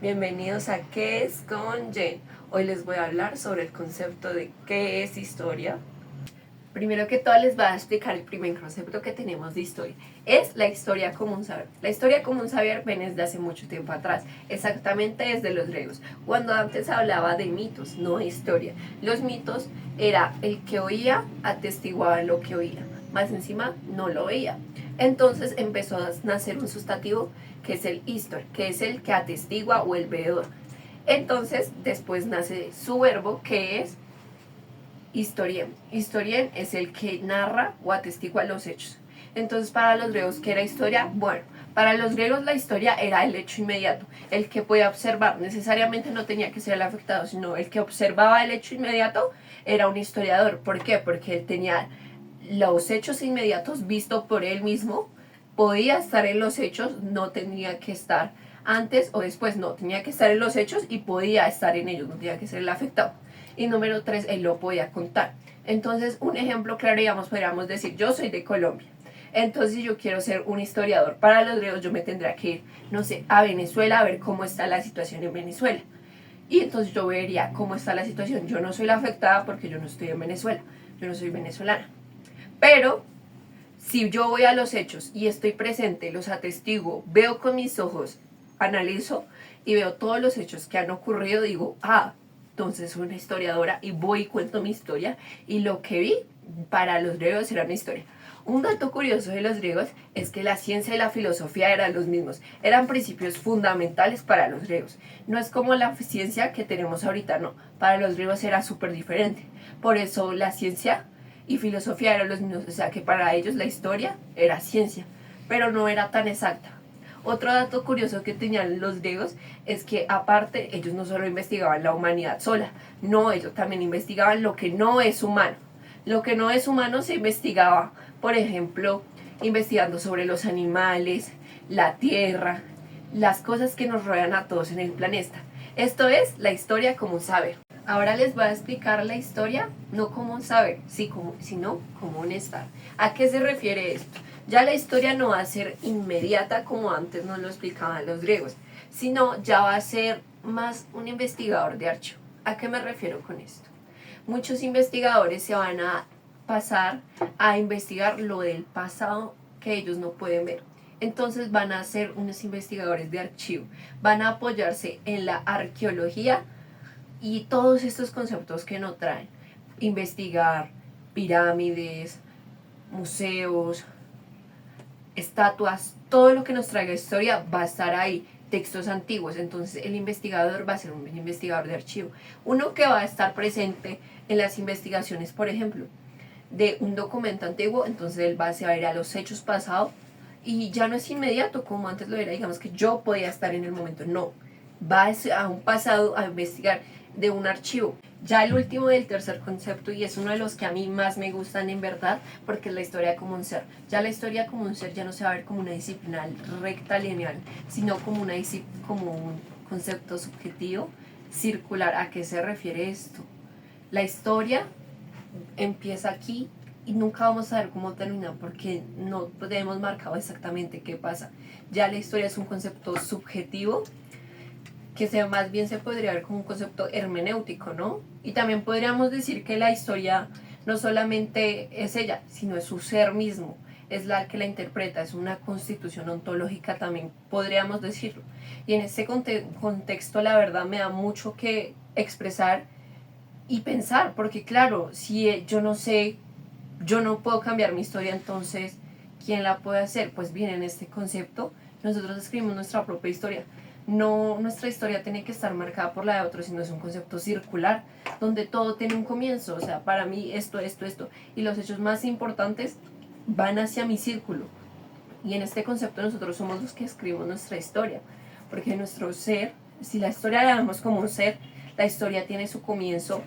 Bienvenidos a ¿Qué es con Jen? Hoy les voy a hablar sobre el concepto de qué es historia. Primero que todo les voy a explicar el primer concepto que tenemos de historia. Es la historia como un saber. La historia como un saber viene desde hace mucho tiempo atrás, exactamente desde los griegos, cuando antes hablaba de mitos, no de historia. Los mitos era el que oía, atestiguaba lo que oía, más encima no lo oía. Entonces empezó a nacer un sustantivo que es el histor, que es el que atestigua o el veedor. Entonces después nace su verbo que es historien. Historien es el que narra o atestigua los hechos. Entonces, para los griegos, ¿qué era historia? Bueno, para los griegos la historia era el hecho inmediato, el que podía observar. Necesariamente no tenía que ser el afectado, sino el que observaba el hecho inmediato era un historiador. ¿Por qué? Porque él tenía los hechos inmediatos vistos por él mismo, podía estar en los hechos, no tenía que estar antes o después, no, tenía que estar en los hechos y podía estar en ellos, no tenía que ser el afectado. Y número 3, él lo podía contar. Entonces, un ejemplo claro, digamos, podríamos decir, yo soy de Colombia. Entonces, si yo quiero ser un historiador para los griegos, yo me tendría que ir, no sé, a Venezuela a ver cómo está la situación en Venezuela. Y entonces yo vería cómo está la situación. Yo no soy la afectada porque yo no estoy en Venezuela, yo no soy venezolana. Pero si yo voy a los hechos y estoy presente, los atestiguo, veo con mis ojos, analizo y veo todos los hechos que han ocurrido, digo, entonces soy una historiadora y voy y cuento mi historia y lo que vi para los griegos era una historia. Un dato curioso de los griegos es que la ciencia y la filosofía eran los mismos, eran principios fundamentales para los griegos. No es como la ciencia que tenemos ahorita, no, para los griegos era súper diferente. Por eso la ciencia y filosofía eran los mismos, o sea que para ellos la historia era ciencia, pero no era tan exacta. Otro dato curioso que tenían los griegos es que aparte ellos no solo investigaban la humanidad sola, no, ellos también investigaban lo que no es humano. Lo que no es humano se investigaba, por ejemplo, investigando sobre los animales, la tierra, las cosas que nos rodean a todos en el planeta. Esto es la historia como un saber. Ahora les voy a explicar la historia no como un saber, sino como un estar. ¿A qué se refiere esto? Ya la historia no va a ser inmediata como antes nos lo explicaban los griegos, sino ya va a ser más un investigador de archivo. ¿A qué me refiero con esto? Muchos investigadores se van a pasar a investigar lo del pasado que ellos no pueden ver. Entonces van a ser unos investigadores de archivo, van a apoyarse en la arqueología y todos estos conceptos que nos traen. Investigar pirámides, museos, estatuas, todo lo que nos traiga historia va a estar ahí, textos antiguos. Entonces el investigador va a ser un investigador de archivo, uno que va a estar presente en las investigaciones, por ejemplo, de un documento antiguo. Entonces él va a ir a los hechos pasados y ya no es inmediato como antes lo era, digamos que yo podía estar en el momento, no, va a un pasado a investigar de un archivo. Ya el último del tercer concepto, y es uno de los que a mí más me gustan en verdad, porque es la historia como un ser. Ya la historia como un ser ya no se va a ver como una disciplina recta, lineal, sino como, como un concepto subjetivo, circular. ¿A qué se refiere esto? La historia empieza aquí y nunca vamos a ver cómo termina porque no tenemos marcado exactamente qué pasa. Ya la historia es un concepto subjetivo que más bien se podría ver como un concepto hermenéutico, ¿no? Y también podríamos decir que la historia no solamente es ella, sino es su ser mismo, es la que la interpreta, es una constitución ontológica también, podríamos decirlo. Y en este contexto, la verdad, me da mucho que expresar y pensar, porque claro, si yo no sé, yo no puedo cambiar mi historia, entonces, ¿quién la puede hacer? Pues bien, en este concepto, nosotros escribimos nuestra propia historia. No, nuestra historia tiene que estar marcada por la de otro, sino es un concepto circular, donde todo tiene un comienzo. O sea, para mí esto, y los hechos más importantes van hacia mi círculo. Y en este concepto nosotros somos los que escribimos nuestra historia, porque nuestro ser, si la historia la vemos como un ser, la historia tiene su comienzo.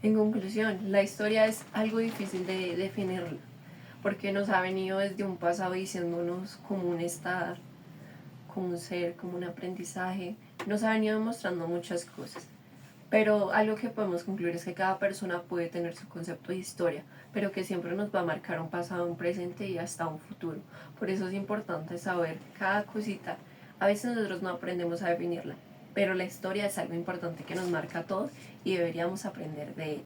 En conclusión, la historia es algo difícil de definirla, porque nos ha venido desde un pasado diciéndonos como un estar, como un ser, como un aprendizaje, nos ha venido demostrando muchas cosas. Pero algo que podemos concluir es que cada persona puede tener su concepto de historia, pero que siempre nos va a marcar un pasado, un presente y hasta un futuro. Por eso es importante saber cada cosita. A veces nosotros no aprendemos a definirla, pero la historia es algo importante que nos marca a todos y deberíamos aprender de ella.